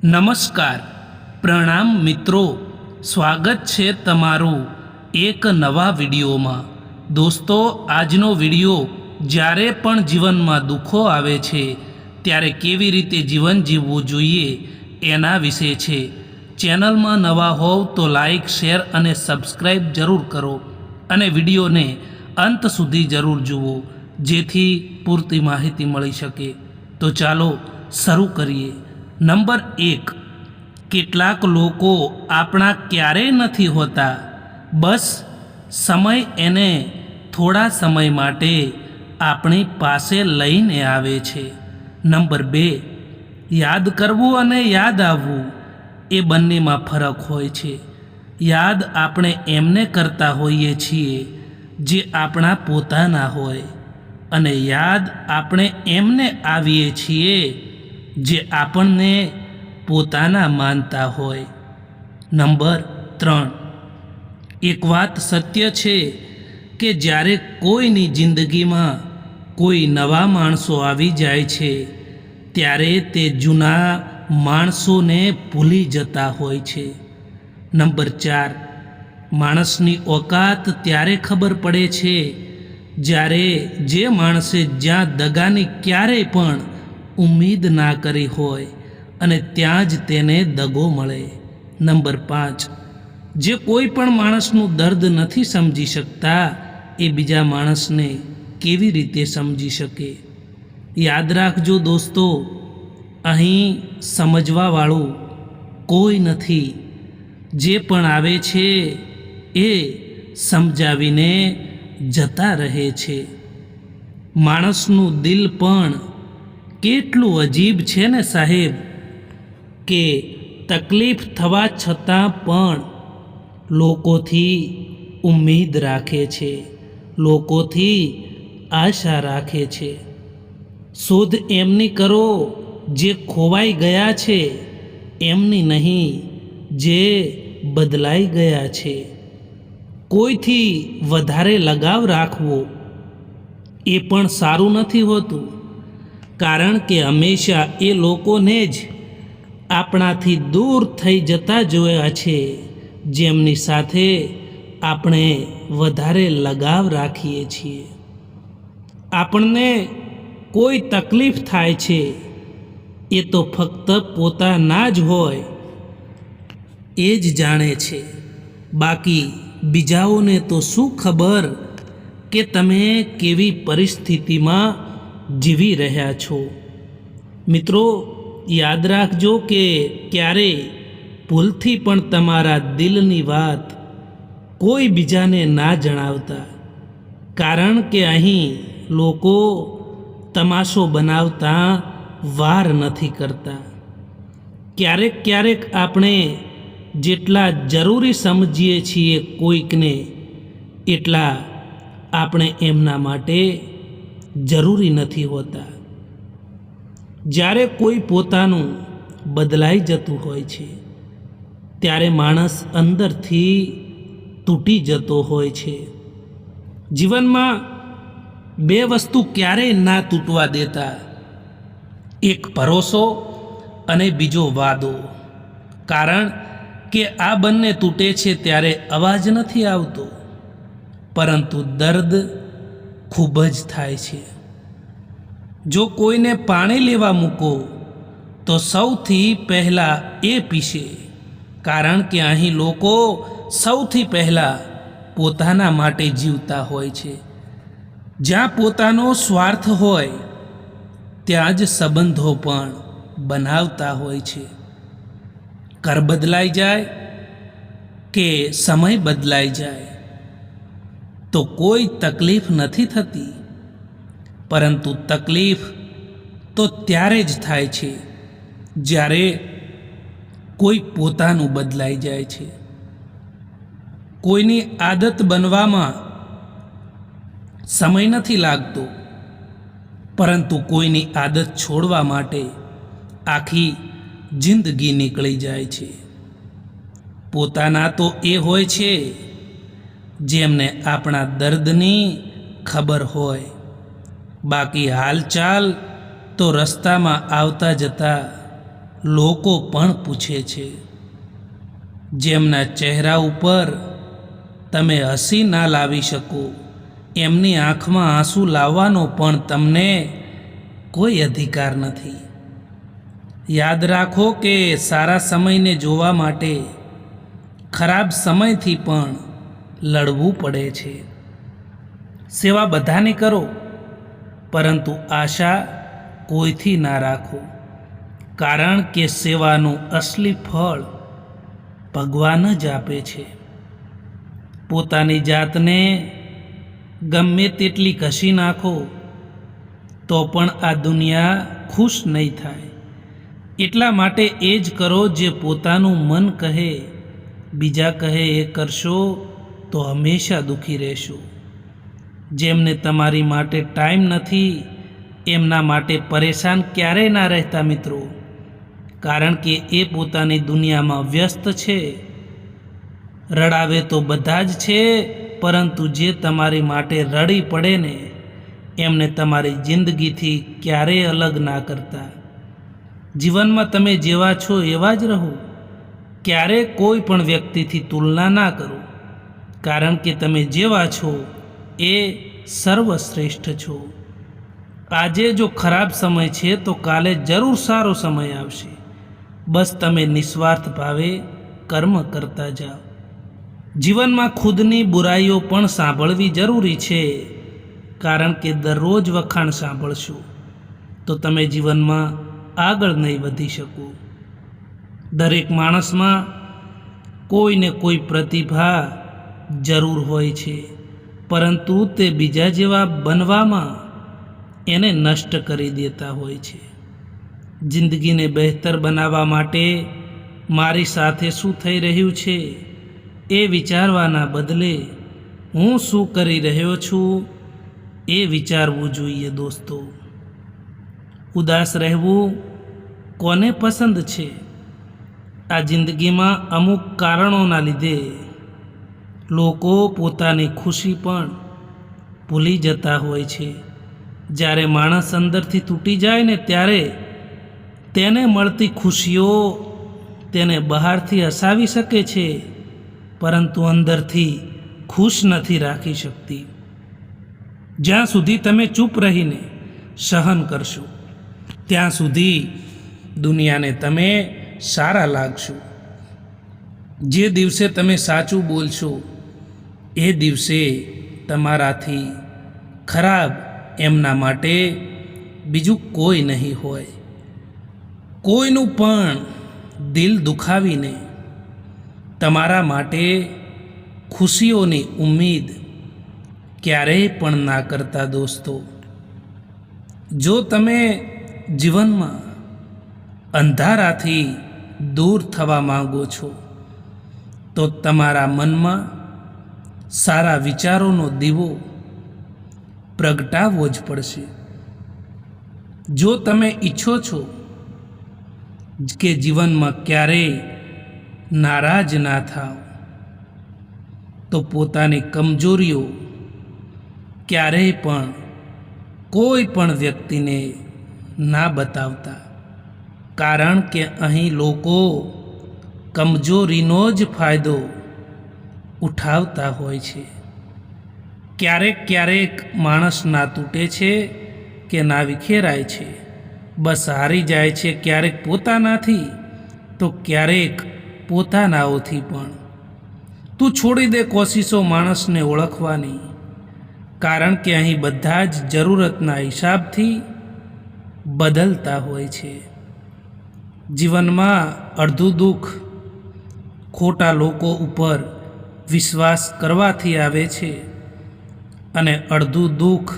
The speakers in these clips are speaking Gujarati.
નમસ્કાર, પ્રણામ મિત્રો, સ્વાગત છે તમારું એક નવા વિડીયોમાં। દોસ્તો, આજનો વિડીયો જ્યારે પણ જીવનમાં દુઃખો આવે છે ત્યારે કેવી રીતે જીવન જીવવું જોઈએ એના વિશે છે। ચેનલમાં નવા હોવ તો લાઈક, શેર અને સબસ્ક્રાઈબ જરૂર કરો અને વિડીયોને અંત સુધી જરૂર જુઓ જેથી પૂરતી માહિતી મળી શકે। તો ચાલો શરૂ કરીએ। નંબર 1, કેટલાક લોકો આપણા ક્યારેય નથી હોતા, બસ સમય એને થોડા સમય માટે આપણી પાસે લઈને આવે છે। નંબર 2, યાદ કરવું અને યાદ આવવું એ બંનેમાં ફરક હોય છે। યાદ આપણે એમને કરતા હોઈએ છીએ જે આપણા પોતાના હોય, અને યાદ આપણે એમને આવીએ છીએ જે આપણને પોતાના માનતા હોય। નંબર 3, એક વાત સત્ય છે કે જ્યારે કોઈની જિંદગીમાં કોઈ નવા માણસો આવી જાય છે ત્યારે તે જૂના માણસોને ભૂલી જતા હોય છે। નંબર 4, માણસની ઓકાત ત્યારે ખબર પડે છે જ્યારે જે માણસે જ્યાં દગાની ક્યારેય પણ ઉમ્મીદ ના કરી હોય અને ત્યાં જ તેને દગો મળે। નંબર 5, જે કોઈ પણ માણસનું દર્દ નથી સમજી શકતા એ બીજા માણસને કેવી રીતે સમજી શકે? યાદ રાખજો દોસ્તો, અહીં સમજવાવાળું કોઈ નથી। જે પણ આવે છે એ સમજાવીને જતા રહે છે। માણસનું દિલ પણ કેટલું અજીબ છે ને સાહેબ, કે તકલીફ થવા છતાં પણ લોકોથી ઉમ્મીદ રાખે છે, લોકોથી આશા રાખે છે। શોધ એમની કરો જે ખોવાઈ ગયા છે, એમની નહીં જે બદલાઈ ગયા છે। કોઈથી વધારે લગાવ રાખવો એ પણ સારું નથી હોતું, કારણ કે હંમેશા એ લોકોને જ આપણાથી દૂર થઈ જતા જોયા છે જેમની સાથે આપણે વધારે લગાવ રાખીએ છીએ। આપણને કોઈ તકલીફ થાય છે એ તો ફક્ત પોતાના જ હોય એ જ જાણે છે, બાકી બીજાઓને તો શું ખબર કે તમે કેવી પરિસ્થિતિમાં જીવી રહ્યા છો। મિત્રો, યાદ રાખજો કે ક્યારેય ભૂલથી પણ તમારા દિલની વાત કોઈ બીજાને ના જણાવતા, કારણ કે અહીં લોકો તમાશો બનાવતા વાર નથી કરતા। ક્યારેક આપણે જેટલા જરૂરી સમજીએ છીએ કોઈકને, એટલા આપણે એમના માટે જરૂરી નથી હોતા। જ્યારે કોઈ પોતાનું બદલાઈ જતું હોય છે ત્યારે માણસ અંદરથી તૂટી જતો હોય છે। જીવનમાં બે વસ્તુ ક્યારેય ના તૂટવા દેતા, એક ભરોસો અને બીજો વાદો, કારણ કે આ બંને તૂટે છે ત્યારે અવાજ નથી આવતો, પરંતુ દર્દ ખૂબ જ થાય છે। જો કોઈને પાણી લેવા મૂકો તો સૌથી પહેલાં એ પીશે, કારણ કે અહીં લોકો સૌથી પહેલાં પોતાના માટે જીવતા હોય છે। જ્યાં પોતાનો સ્વાર્થ હોય ત્યાં જ સંબંધો પણ બનાવતા હોય છે। ઘર બદલાઈ જાય કે સમય બદલાઈ જાય તો કોઈ તકલીફ નથી થતી, પરંતુ તકલીફ તો ત્યારે જ થાય છે જ્યારે કોઈ પોતાનું બદલાઈ જાય છે। કોઈની આદત બનવામાં સમય નથી લાગતો, પરંતુ કોઈની આદત છોડવા માટે આખી જિંદગી નીકળી જાય છે। પોતાના તો એ હોય છે જેમને આપણા દર્દની ખબર હોય, બાકી હાલચાલ તો રસ્તામાં આવતા જતા લોકો પણ પૂછે છે. જેમના ચહેરા ઉપર તમે હસી ના લાવી શકો, એમની આંખમાં આંસુ લાવવાનો પણ તમને કોઈ અધિકાર નથી. યાદ રાખો કે સારા સમયને જોવા માટે ખરાબ સમયથી પણ લડવું પડે છે. સેવા બધાની કરો, પરંતુ આશા કોઈથી ના રાખો, કારણ કે સેવાનું અસલી ફળ ભગવાન જ આપે છે. પોતાની જાતને ગમે તેટલી ઘસી નાખો તો પણ આ દુનિયા ખુશ નહીં થાય. એટલા માટે એ જ કરો જે પોતાનું મન કહે. બીજા કહે એ કરશો તો હંમેશા દુઃખી રહેશો. જેમને તમારી માટે ટાઈમ નથી એમના માટે પરેશાન ક્યારેય ના રહેતા મિત્રો, કારણ કે એ પોતાની દુનિયામાં વ્યસ્ત છે. રડાવે તો બધા જ છે, પરંતુ જે તમારી માટે રડી પડે ને એમને તમારી જિંદગીથી ક્યારેય અલગ ના કરતા. જીવનમાં તમે જેવા છો એવા જ રહો. ક્યારેય કોઈ પણ વ્યક્તિથી તુલના ના કરો, કારણ કે તમે જેવા છો એ સર્વશ્રેષ્ઠ છો. આજે જો ખરાબ સમય છે તો કાલે જરૂર સારો સમય આવશે. બસ તમે નિસ્વાર્થ ભાવે કર્મ કરતા જાઓ. જીવનમાં ખુદની બુરાઈઓ પણ સાંભળવી જરૂરી છે, કારણ કે દરરોજ વખાણ સાંભળશો તો તમે જીવનમાં આગળ નહીં વધી શકો. દરેક માણસમાં કોઈને કોઈ પ્રતિભા જરૂર હોય છે, પરંતુ તે બીજા જેવા બનવામાં એને નષ્ટ કરી દેતા હોય છે. જિંદગીને બહેતર બનાવવા માટે મારી સાથે શું થઈ રહ્યું છે એ વિચારવાના બદલે હું શું કરી રહ્યો છું એ વિચારવું જોઈએ દોસ્તો. ઉદાસ રહેવું કોને પસંદ છે? આ જિંદગીમાં અમુક કારણોના લીધે લોકો પોતાની ખુશી પણ ભૂલી જતા હોય છે. જ્યારે માણસ અંદરથી તૂટી જાય ને ત્યારે તેને મળતી ખુશીઓ તેને બહારથી હસાવી શકે છે, પરંતુ અંદરથી ખુશ નથી રાખી શકતી. જ્યાં સુધી તમે ચૂપ રહીને સહન કરશો ત્યાં સુધી દુનિયાને તમે સારા લાગશો. જે દિવસે તમે સાચું બોલશો એ દિવસે તમારાથી ખરાબ એમના માટે બીજું કોઈ નહીં હોય. કોઈનું પણ દિલ દુખાવીને તમારા માટે ખુશીઓની ઉમ્મીદ ક્યારેય પણ ના કરતા દોસ્તો. જો તમે જીવનમાં અંધારાથી દૂર થવા માંગો છો તો તમારા મનમાં સારા વિચારોનો દીવો પ્રગટાવવો જ પડશે. જો તમે ઈચ્છો છો કે જીવનમાં ક્યારેય નારાજ ના થાવ તો પોતાની કમજોરીઓ ક્યારેય પણ કોઈ પણ વ્યક્તિને ના બતાવતા, કારણ કે અહીં લોકો કમજોરીનો જ ફાયદો ઉઠાવતા હોય છે. ક્યારેક ક્યારેક માણસ ના તૂટે છે કે ના વિખેરાય છે, બસ હારી જાય છે, ક્યારેક પોતાનાથી તો ક્યારેક પોતાનાઓથી પણ. તું છોડી દે કોશિશો માણસને ઓળખવાની, કારણ કે અહીં બધા જ જરૂરતના હિસાબથી બદલતા હોય છે. જીવનમાં અડધું દુઃખ ખોટા લોકો ઉપર વિશ્વાસ કરવાથી આવે છે અને અડધું દુઃખ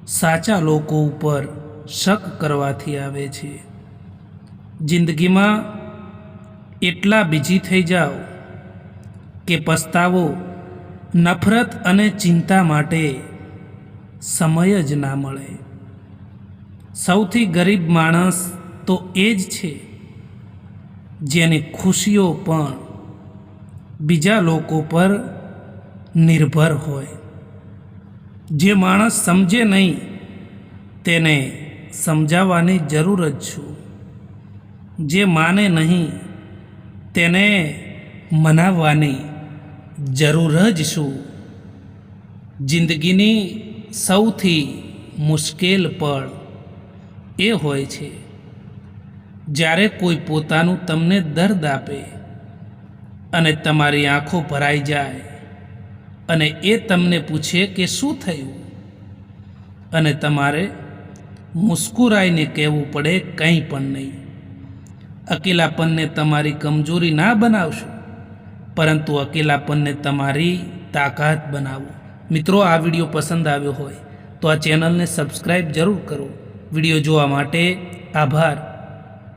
સાચા લોકો ઉપર શક કરવાથી આવે છે. જિંદગીમાં એટલા બીજી થઈ જાઓ કે પસ્તાવો, નફરત અને ચિંતા માટે સમય જ ના મળે. સૌથી ગરીબ માણસ તો એ જ છે જેની ખુશીઓ પણ બીજા લોકો પર નિર્ભર હોય. જે માણસ સમજે નહીં તેને સમજાવવાની જરૂર જ છું. જે માને નહીં તેને મનાવવાની જરૂર જ શું? જિંદગીની સૌથી મુશ્કેલ પળ એ હોય છે જ્યારે કોઈ પોતાનું તમને દર્દ આપે અને તમારી આંખો ભરાઈ જાય અને એ તમને પૂછે કે શું થયું, અને તમારે મુસ્કુરાઈને કહેવું પડે કંઈ પણ નહીં. અકેલાપનને તમારી કમજોરી ના બનાવશો, પરંતુ અકેલાપનને તમારી તાકાત બનાવો. મિત્રો, આ વિડીયો પસંદ આવ્યો હોય તો આ ચેનલને સબસ્ક્રાઈબ જરૂર કરો. વિડીયો જોવા માટે આભાર.